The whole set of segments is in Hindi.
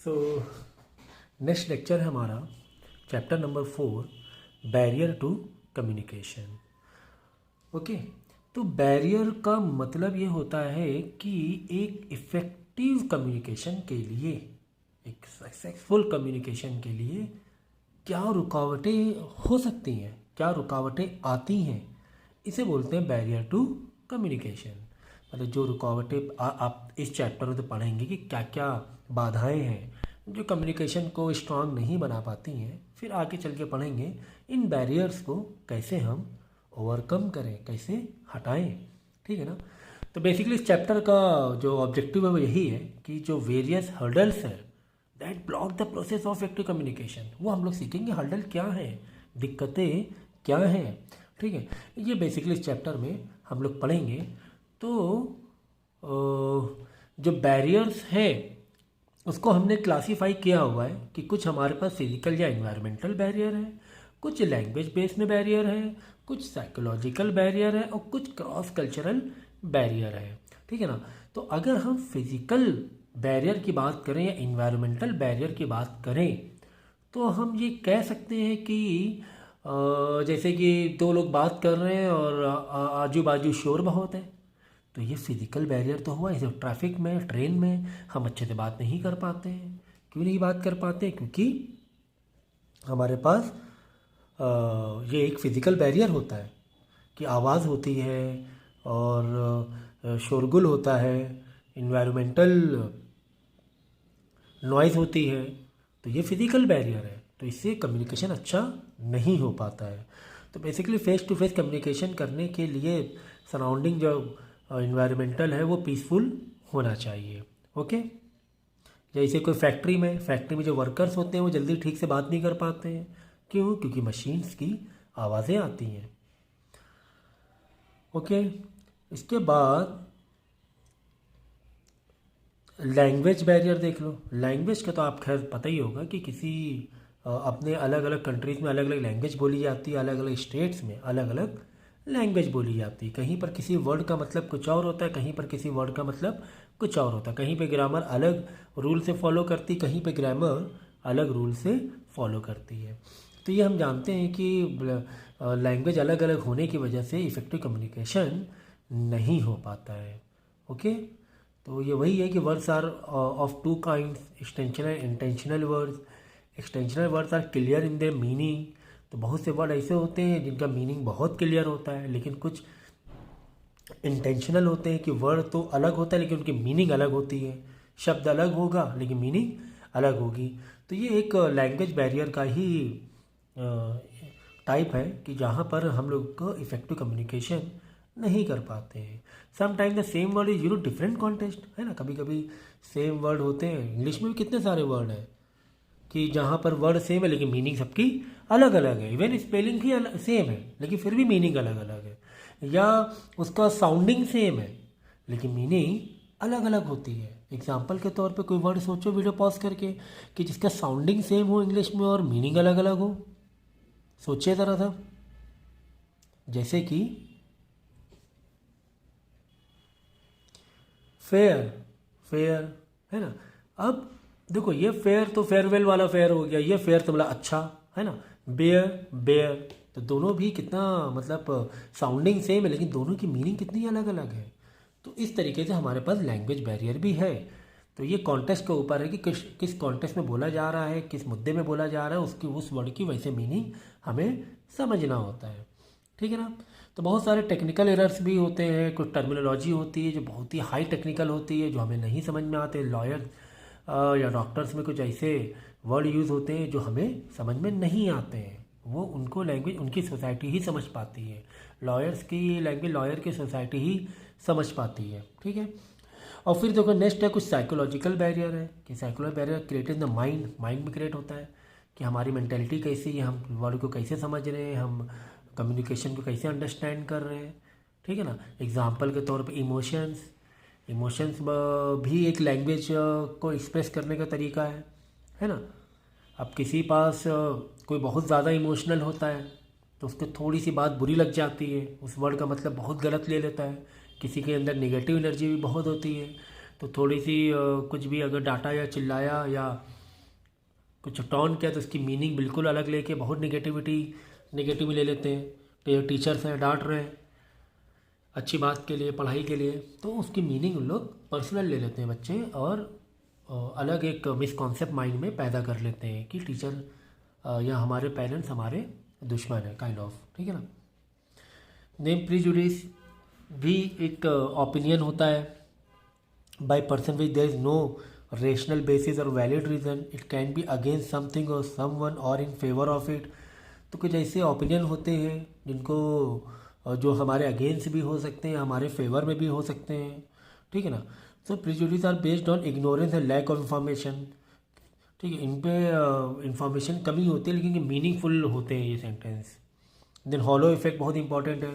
सो नेक्स्ट लेक्चर है हमारा chapter number 4 barrier to communication. Okay, तो बैरियर का मतलब ये होता है कि एक इफ़ेक्टिव कम्युनिकेशन के लिए, एक सक्सेसफुल कम्युनिकेशन के लिए क्या रुकावटें हो सकती हैं, क्या रुकावटें आती हैं, इसे बोलते हैं बैरियर टू कम्युनिकेशन। मतलब जो रुकावटें आप इस चैप्टर में तो पढ़ेंगे कि क्या क्या बाधाएं हैं जो कम्युनिकेशन को स्ट्रांग नहीं बना पाती हैं। फिर आगे चल के पढ़ेंगे इन बैरियर्स को कैसे हम ओवरकम करें, कैसे हटाएं। ठीक है ना। तो बेसिकली इस चैप्टर का जो ऑब्जेक्टिव है वो यही है कि जो वेरियस हर्डल्स हैं that block the process of effective communication, वो हम लोग सीखेंगे हर्डल क्या है, दिक्कतें क्या हैं। ठीक है, ये बेसिकली इस चैप्टर में हम लोग पढ़ेंगे। तो जो बैरियर्स है उसको हमने क्लासीफाई किया हुआ है कि कुछ हमारे पास फिजिकल या एनवायरमेंटल बैरियर है, कुछ लैंग्वेज बेस्ड में बैरियर है, कुछ साइकोलॉजिकल बैरियर है और कुछ क्रॉस कल्चरल बैरियर है। ठीक है ना। तो अगर हम फिजिकल बैरियर की बात करें या इन्वायरमेंटल बैरियर की बात करें तो हम ये कह सकते हैं कि जैसे कि दो लोग बात कर रहे हैं और आजू बाजू शोर बहुत है, तो ये फिजिकल बैरियर तो हुआ। जैसे ट्रैफिक में, ट्रेन में हम अच्छे से बात नहीं कर पाते हैं। क्यों नहीं बात कर पाते? क्योंकि हमारे पास ये एक फिजिकल बैरियर होता है कि आवाज़ होती है और शोरगुल होता है, इन्वायरमेंटल नॉइज़ होती है। तो ये फिजिकल बैरियर है, तो इससे कम्युनिकेशन अच्छा नहीं हो पाता है। तो basically face to face communication करने के लिए सराउंडिंग जो इन्वायरमेंटल है वो पीसफुल होना चाहिए। ओके, जैसे कोई फैक्ट्री में जो वर्कर्स होते हैं वो जल्दी ठीक से बात नहीं कर पाते हैं। क्यों? क्योंकि मशीन्स की आवाज़ें आती हैं। ओके, इसके बाद लैंग्वेज बैरियर देख लो। लैंग्वेज का तो आप खैर पता ही होगा कि किसी अपने अलग अलग कंट्रीज़ में अलग अलग लैंग्वेज बोली जाती है, अलग अलग स्टेट्स में अलग अलग लैंग्वेज बोली जाती है। कहीं पर किसी वर्ड का मतलब कुछ और होता है, कहीं पर किसी वर्ड का मतलब कुछ और होता है। कहीं पे ग्रामर अलग रूल से फॉलो करती, कहीं पे ग्रामर अलग रूल से फॉलो करती है। तो ये हम जानते हैं कि लैंग्वेज अलग अलग होने की वजह से इफ़ेक्टिव कम्युनिकेशन नहीं हो पाता है। ओके, तो ये वही है कि words are of two kinds, extensional and intentional words. Extensional words are clear in their meaning. तो बहुत से वर्ड ऐसे होते हैं जिनका मीनिंग बहुत क्लियर होता है, लेकिन कुछ इंटेंशनल होते हैं कि वर्ड तो अलग होता है लेकिन उनकी मीनिंग अलग होती है। शब्द अलग होगा लेकिन मीनिंग अलग होगी। तो ये एक लैंग्वेज बैरियर का ही टाइप है कि जहाँ पर हम लोग को इफ़ेक्टिव कम्युनिकेशन नहीं कर पाते हैं। Sometime the same word is use different context, है ना। कभी कभी सेम वर्ड होते हैं, इंग्लिश में भी कितने सारे वर्ड हैं कि जहाँ पर वर्ड सेम है लेकिन मीनिंग सबकी अलग अलग है। इवन स्पेलिंग भी सेम है लेकिन फिर भी मीनिंग अलग अलग है, या उसका साउंडिंग सेम है लेकिन मीनिंग अलग अलग होती है। एग्जाम्पल के तौर पे कोई वर्ड सोचो वीडियो पॉज करके कि जिसका साउंडिंग सेम हो इंग्लिश में और मीनिंग अलग अलग हो। सोचिए ज़रा सा, जैसे कि फेयर, फेयर है ना। अब देखो ये फेयर तो फेयरवेल वाला फेयर हो गया, ये फेयर तो मतलब अच्छा, है ना। बेयर, बेयर, तो दोनों भी कितना मतलब साउंडिंग सेम है लेकिन दोनों की मीनिंग कितनी अलग अलग है। तो इस तरीके से हमारे पास लैंग्वेज बैरियर भी है। तो ये कॉन्टेक्स्ट के ऊपर है कि किस कॉन्टेक्स्ट में बोला जा रहा है, किस मुद्दे में बोला जा रहा है, उसकी उस वर्ड की वैसे मीनिंग हमें समझना होता है। ठीक है ना। तो बहुत सारे टेक्निकल एरर्स भी होते हैं, कुछ टर्मिनोलॉजी होती है जो बहुत ही हाई टेक्निकल होती है जो हमें नहीं समझ में आते। लॉयर या डॉक्टर्स में कुछ ऐसे वर्ड यूज़ होते हैं जो हमें समझ में नहीं आते हैं, वो उनको लैंग्वेज उनकी सोसाइटी ही समझ पाती है। लॉयर्स की लैंग्वेज लॉयर की सोसाइटी ही समझ पाती है। ठीक है। और फिर देखो नेक्स्ट है कुछ साइकोलॉजिकल बैरियर है कि psychological barrier create in the mind, mind में क्रिएट होता है कि हमारी मेंटेलिटी कैसी है, हम वर्ड को कैसे समझ रहे हैं, हम कम्युनिकेशन को कैसे अंडरस्टैंड कर रहे हैं। ठीक है ना। एग्जाम्पल के तौर पे इमोशंस, इमोशंस भी एक लैंग्वेज को एक्सप्रेस करने का तरीका है ना। अब किसी पास कोई बहुत ज़्यादा इमोशनल होता है तो उसको थोड़ी सी बात बुरी लग जाती है, उस वर्ड का मतलब बहुत गलत ले लेता है। किसी के अंदर नेगेटिव एनर्जी भी बहुत होती है तो थोड़ी सी कुछ भी अगर डांटा या चिल्लाया या कुछ टॉन किया तो उसकी मीनिंग बिल्कुल अलग लेके बहुत नेगेटिव में ले लेते हैं। तो ये टीचर्स हैं, डांट रहे हैं अच्छी बात के लिए, पढ़ाई के लिए, तो उसकी मीनिंग उन लोग पर्सनल ले लेते हैं बच्चे, और अलग एक मिसकॉन्सेप्ट माइंड में पैदा कर लेते हैं कि टीचर या हमारे पेरेंट्स हमारे दुश्मन है, काइंड ऑफ, ठीक है ना। नेम प्रीजुडिस भी एक ओपिनियन होता है by person which there is no rational basis और valid reason, it can be against something और समवन और इन फेवर ऑफ इट। तो कुछ ऐसे ओपिनियन होते हैं जिनको जो हमारे अगेंस्ट भी हो सकते हैं, हमारे फेवर में भी हो सकते हैं, ठीक है ना। So prejudice are based on ignorance and lack of information, ठीक है। इन पे इंफॉर्मेशन कमी होती है लेकिन ये मीनिंगफुल होते हैं ये सेंटेंस। देन हॉलो इफेक्ट बहुत इंपॉर्टेंट है।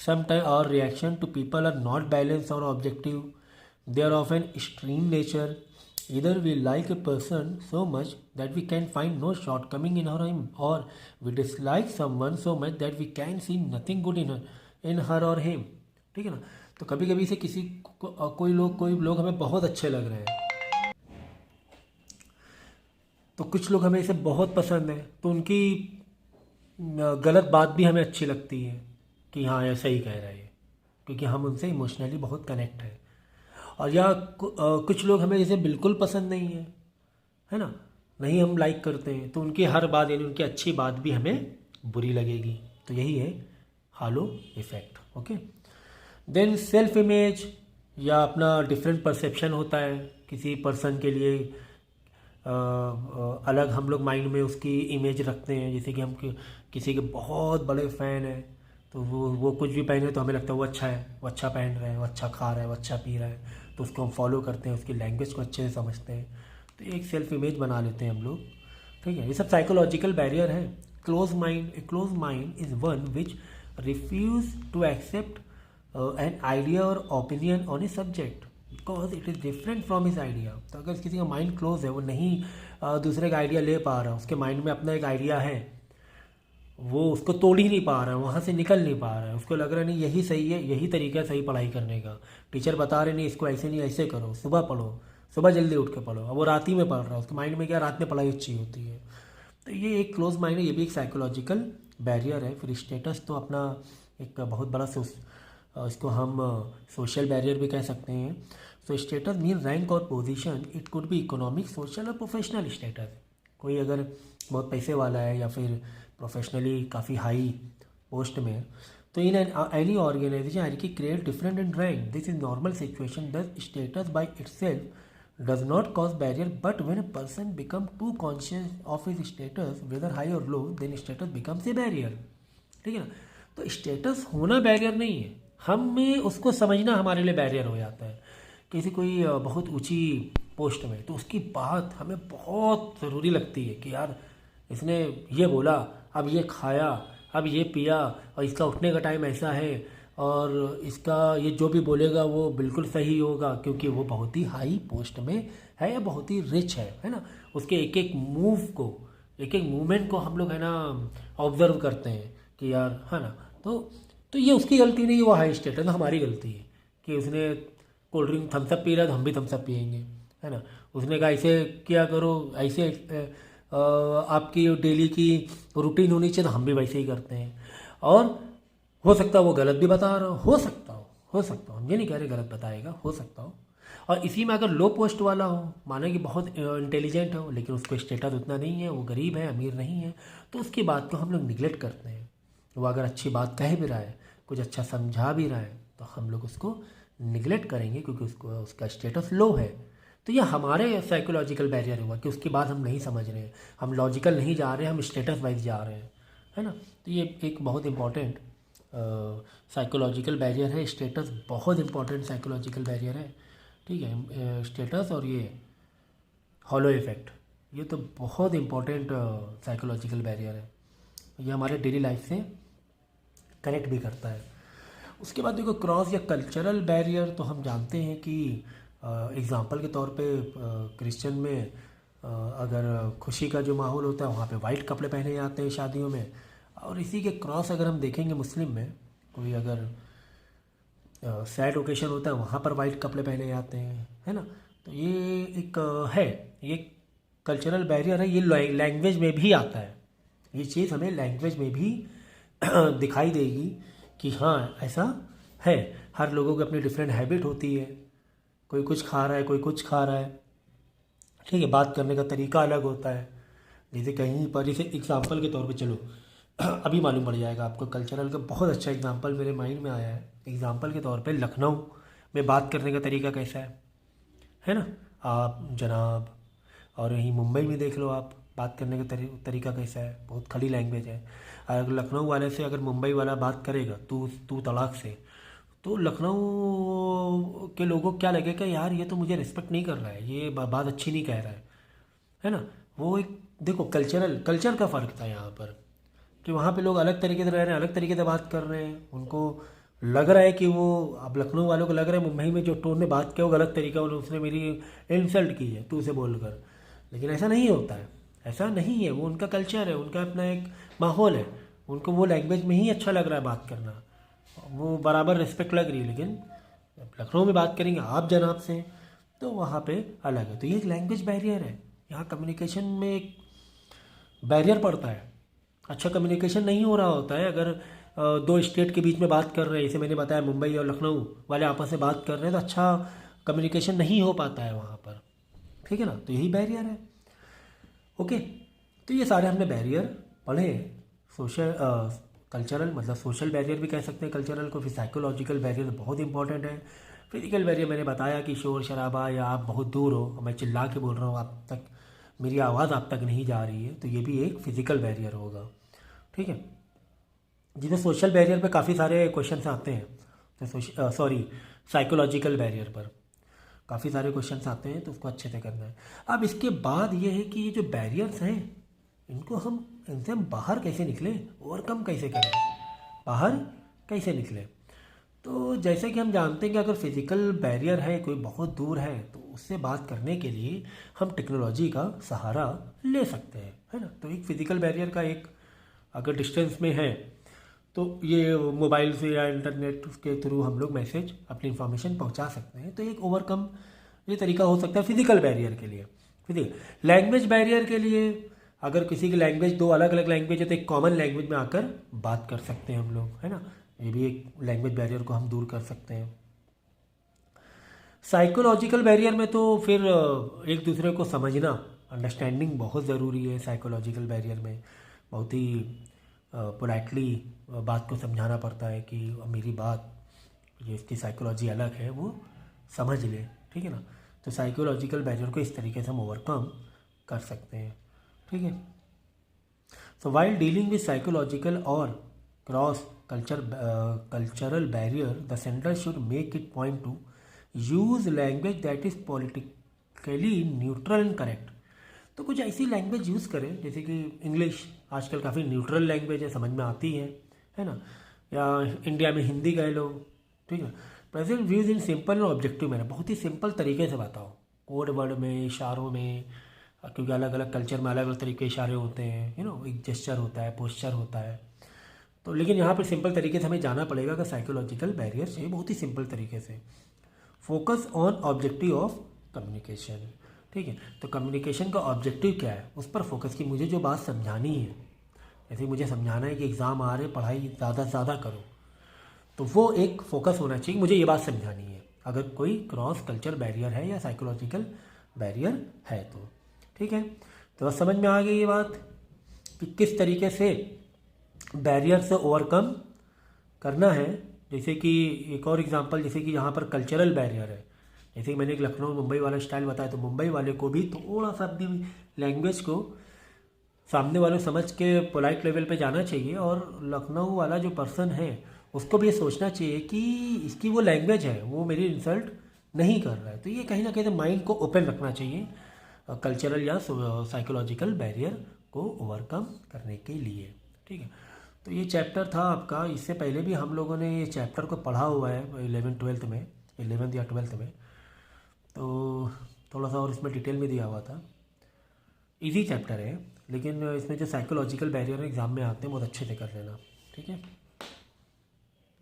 Some time our reaction to people are not balance और objective, they are of an extreme nature, either we like a person so much that we can find no shortcoming in her or him, or we dislike someone so much that we can see nothing good in her or him, ठीक है ना। तो कभी कभी से कोई लोग हमें बहुत अच्छे लग रहे हैं, तो कुछ लोग हमें इसे बहुत पसंद है, तो उनकी गलत बात भी हमें अच्छी लगती है कि हाँ ये सही कह रहा है, क्योंकि हम उनसे इमोशनली बहुत कनेक्ट है। और या कुछ लोग हमें जैसे बिल्कुल पसंद नहीं है ना, नहीं हम लाइक करते हैं, तो उनकी हर बात यानी उनकी अच्छी बात भी हमें बुरी लगेगी। तो यही है halo effect, okay. Then self image या अपना डिफरेंट परसेप्शन होता है किसी पर्सन के लिए, अलग हम लोग माइंड में उसकी इमेज रखते हैं। जैसे कि हम किसी के बहुत बड़े फ़ैन हैं, तो वो कुछ भी पहने तो हमें लगता है वो अच्छा है, वो अच्छा पहन रहा है, वो अच्छा खा रहा है, वो अच्छा पी रहा है, तो उसको हम फॉलो करते हैं, उसकी लैंग्वेज को अच्छे से समझते हैं, तो एक सेल्फ इमेज बना लेते हैं हम लोग, ठीक है। ये सब साइकोलॉजिकल बैरियर है। Close mind is one which refuse to accept an idea और opinion on a subject because it is different from his idea. तो अगर किसी का माइंड क्लोज है, वो नहीं दूसरे का आइडिया ले पा रहा, उसके माइंड में अपना एक आइडिया है, वो उसको तोड़ ही नहीं पा रहा है, वहाँ से निकल नहीं पा रहा है, उसको लग रहा नहीं यही सही है, यही तरीका सही पढ़ाई करने का, टीचर बता रहे नहीं इसको ऐसे नहीं ऐसे करो, सुबह पढ़ो, सुबह जल्दी उठ के पढ़ो, अब वो रात ही में पढ़ रहा है, उसके माइंड में क्या रात में पढ़ाई अच्छी होती है। तो ये एक क्लोज माइंड है, ये भी एक साइकोलॉजिकल बैरियर है। फिर स्टेटस तो अपना एक बहुत बड़ा इसको हम सोशल बैरियर भी कह सकते हैं। सो स्टेटस मीन रैंक और position, it could be economic, social और प्रोफेशनल स्टेटस। कोई अगर बहुत पैसे वाला है या फिर प्रोफेशनली काफ़ी हाई पोस्ट में, तो in any organisation hierarchy create different in rank, this is normal situation, thus status by itself does not cause barrier, but when a person become too conscious of his status whether high और low, then status becomes a barrier, ठीक है ना। तो स्टेटस होना बैरियर नहीं है, हमें उसको समझना हमारे लिए बैरियर हो जाता है। किसी कोई बहुत ऊंची पोस्ट में, तो उसकी बात हमें बहुत ज़रूरी लगती है कि यार इसने ये बोला, अब ये खाया, अब ये पिया, और इसका उठने का टाइम ऐसा है, और इसका ये जो भी बोलेगा वो बिल्कुल सही होगा क्योंकि वो बहुत ही हाई पोस्ट में है या बहुत ही रिच है ना। उसके एक एक मूव को, एक एक मूवमेंट को हम लोग है ना ऑब्जर्व करते हैं कि यार है ना। तो ये उसकी गलती नहीं है, वो हाई स्टेटस, तो हमारी गलती है कि उसने कोल्ड ड्रिंक थम्सअप पी रहा है तो हम भी थम्सअप पियेंगे, है ना। उसने कहा ऐसे किया करो, ऐसे आपकी डेली की रूटीन होनी चाहिए, तो हम भी वैसे ही करते हैं। और हो सकता है वो गलत भी बता रहा हो सकता हो, हम ये नहीं कह रहे गलत बताएगा, हो सकता हो। और इसी में अगर लो पोस्ट वाला हो, माना कि बहुत इंटेलिजेंट हो लेकिन उसको स्टेटस उतना नहीं है, वो गरीब है, अमीर नहीं है, तो उसकी बात को हम लोग निगलेक्ट करते हैं। वो अगर अच्छी बात कह भी रहा है, कुछ अच्छा समझा भी रहा है, तो हम लोग उसको निगलेक्ट करेंगे क्योंकि उसका स्टेटस लो है। तो ये हमारे साइकोलॉजिकल बैरियर हुआ कि उसकी बात हम नहीं समझ रहे हैं, हम लॉजिकल नहीं जा रहे हैं, हम स्टेटस वाइज जा रहे हैं, है ना। तो ये एक बहुत इंपॉर्टेंट साइकोलॉजिकल बैरियर है। स्टेटस बहुत इंपॉर्टेंट साइकोलॉजिकल बैरियर है, ठीक है। स्टेटस और ये हॉलो इफेक्ट, ये तो बहुत इंपॉर्टेंट साइकोलॉजिकल बैरियर है, ये हमारे डेली लाइफ से कनेक्ट भी करता है। उसके बाद देखो क्रॉस या कल्चरल बैरियर, तो हम जानते हैं कि एग्ज़ाम्पल के तौर पे क्रिश्चियन में अगर खुशी का जो माहौल होता है वहाँ पे वाइट कपड़े पहने जाते हैं शादियों में। और इसी के क्रॉस अगर हम देखेंगे मुस्लिम में, कोई अगर सैड ओकेशन होता है वहाँ पर वाइट कपड़े पहने जाते हैं, है ना। तो ये एक है, ये कल्चरल बैरियर है, ये लैंग्वेज में भी आता है। ये चीज़ हमें लैंग्वेज में भी दिखाई देगी कि हाँ ऐसा है। हर लोगों की अपनी डिफरेंट हैबिट होती है, कोई कुछ खा रहा है, कोई कुछ खा रहा है, ठीक है। बात करने का तरीका अलग होता है। जैसे कहीं पर, जैसे एग्जाम्पल के तौर पे चलो अभी मालूम पड़ जाएगा आपको, कल्चरल का बहुत अच्छा एग्जाम्पल मेरे माइंड में आया है। एग्जाम्पल के तौर पे लखनऊ में बात करने का तरीका कैसा है ना, आप जनाब। और यहीं मुंबई में देख लो आप, बात करने का तरीका कैसा है, बहुत खड़ी लैंग्वेज है। अगर लखनऊ वाले से अगर मुंबई वाला बात करेगा तू तड़ाक से, तो लखनऊ के लोगों को क्या लगेगा, यार ये तो मुझे रिस्पेक्ट नहीं कर रहा है, ये बात अच्छी नहीं कह रहा है ना। वो एक देखो कल्चर का फ़र्क था यहाँ पर, कि वहाँ पे लोग अलग तरीके से रह रहे हैं, अलग तरीके से बात कर रहे हैं। उनको लग रहा है कि वो, अब लखनऊ वालों को लग रहा है मुंबई में जो टोन में बात किया वो गलत तरीका, और उसने मेरी इंसल्ट की है तू से बोलकर। लेकिन ऐसा नहीं होता है, ऐसा नहीं है। वो उनका कल्चर है, उनका अपना एक माहौल है, उनको वो लैंग्वेज में ही अच्छा लग रहा है बात करना, वो बराबर रिस्पेक्ट लग रही है। लेकिन लखनऊ में बात करेंगे आप जनाब से, तो वहाँ पे अलग है। तो ये एक लैंग्वेज बैरियर है, यहाँ कम्युनिकेशन में एक बैरियर पड़ता है। अच्छा कम्युनिकेशन नहीं हो रहा होता है अगर दो स्टेट के बीच में बात कर रहे हैं, जैसे मैंने बताया मुंबई और लखनऊ वाले आपस में बात कर रहे हैं, तो अच्छा कम्युनिकेशन नहीं हो पाता है वहाँ पर, ठीक है ना। तो यही बैरियर है। ओके, तो ये सारे हमने बैरियर पढ़े। सोशल कल्चरल मतलब सोशल बैरियर भी कह सकते हैं कल्चरल को। फिर साइकोलॉजिकल बैरियर बहुत इंपॉर्टेंट है। फिजिकल बैरियर मैंने बताया कि शोर शराबा, या आप बहुत दूर हो, मैं चिल्ला के बोल रहा हूँ, आप तक मेरी आवाज़ आप तक नहीं जा रही है, तो ये भी एक फिजिकल बैरियर होगा, ठीक है। जिसमें सोशल बैरियर पे काफ़ी सारे क्वेश्चंस आते हैं, तो साइकोलॉजिकल बैरियर पर काफ़ी सारे क्वेश्चंस आते हैं, तो उसको अच्छे से करना है। अब इसके बाद ये है कि ये जो बैरियर्स हैं, इनसे हम बाहर कैसे निकले, ओवरकम कैसे करें, बाहर कैसे निकले। तो जैसे कि हम जानते हैं कि अगर फिज़िकल बैरियर है, कोई बहुत दूर है, तो उससे बात करने के लिए हम टेक्नोलॉजी का सहारा ले सकते हैं, है ना। तो एक फ़िज़िकल बैरियर का एक अगर डिस्टेंस में है, तो ये मोबाइल से या इंटरनेट के थ्रू हम लोग मैसेज अपनी इन्फॉर्मेशन पहुंचा सकते हैं। तो एक ओवरकम ये तरीका हो सकता है फिज़िकल बैरियर के लिए। फिजिकल लैंग्वेज बैरियर के लिए, अगर किसी की लैंग्वेज, दो अलग अलग लैंग्वेज है, तो एक कॉमन लैंग्वेज में आकर बात कर सकते हैं हम लोग, है ना। ये भी एक लैंग्वेज बैरियर को हम दूर कर सकते हैं। साइकोलॉजिकल बैरियर में तो फिर एक दूसरे को समझना, अंडरस्टैंडिंग बहुत ज़रूरी है। साइकोलॉजिकल बैरियर में बहुत ही पोलाइटली बात को समझाना पड़ता है कि मेरी बात, जो इसकी साइकोलॉजी अलग है, वो समझ ले, ठीक है ना। तो साइकोलॉजिकल बैरियर को इस तरीके से हम ओवरकम कर सकते हैं, ठीक है। So while dealing with psychological or cultural barrier, the center should make it point to use language that is politically neutral and correct. तो कुछ ऐसी लैंग्वेज यूज़ करें, जैसे कि इंग्लिश आजकल काफ़ी न्यूट्रल लैंग्वेज है, समझ में आती है ना। या इंडिया में हिंदी कह लो, ठीक है। प्रेजेंट व्यूज इन सिंपल और ऑब्जेक्टिव मैनर, बहुत ही सिंपल तरीके से बताओ, कोड वर्ड में, इशारों में, क्योंकि अलग अलग कल्चर में अलग अलग तरीके के इशारे होते हैं, एक जेस्चर होता है, पोस्चर होता है। तो लेकिन यहाँ पर सिंपल तरीके से हमें जाना पड़ेगा कि साइकोलॉजिकल बैरियर से बहुत ही सिंपल तरीके से focus on objective of communication, ठीक है। तो कम्युनिकेशन का ऑब्जेक्टिव क्या है, उस पर फोकस की मुझे जो बात समझानी है। जैसे मुझे समझाना है कि एग्ज़ाम आ रहे, पढ़ाई ज़्यादा से ज़्यादा करो, तो वो एक फोकस होना चाहिए, मुझे ये बात समझानी है। अगर कोई क्रॉस कल्चर बैरियर है या साइकोलॉजिकल बैरियर है तो, ठीक है। तो बस समझ में आ गई ये बात कि किस तरीके से बैरियर से ओवरकम करना है। जैसे कि एक और एग्जांपल, जैसे कि यहाँ पर कल्चरल बैरियर है, जैसे कि मैंने एक लखनऊ मुंबई वाला स्टाइल बताया, तो मुंबई वाले को भी थोड़ा सा अपनी लैंग्वेज को सामने वालों समझ के पोलाइट लेवल पे जाना चाहिए, और लखनऊ वाला जो पर्सन है उसको भी ये सोचना चाहिए कि इसकी वो लैंग्वेज है, वो मेरी इंसल्ट नहीं कर रहा है। तो ये कहीं ना कहीं माइंड को ओपन रखना चाहिए कल्चरल या साइकोलॉजिकल बैरियर को ओवरकम करने के लिए, ठीक है। तो ये चैप्टर था आपका। इससे पहले भी हम लोगों ने ये चैप्टर को पढ़ा हुआ है 11th या 12th में, तो थोड़ा सा और इसमें डिटेल में दिया हुआ था। इजी चैप्टर है, लेकिन इसमें जो साइकोलॉजिकल बैरियर एग्ज़ाम में आते हैं बहुत अच्छे से कर लेना, ठीक है।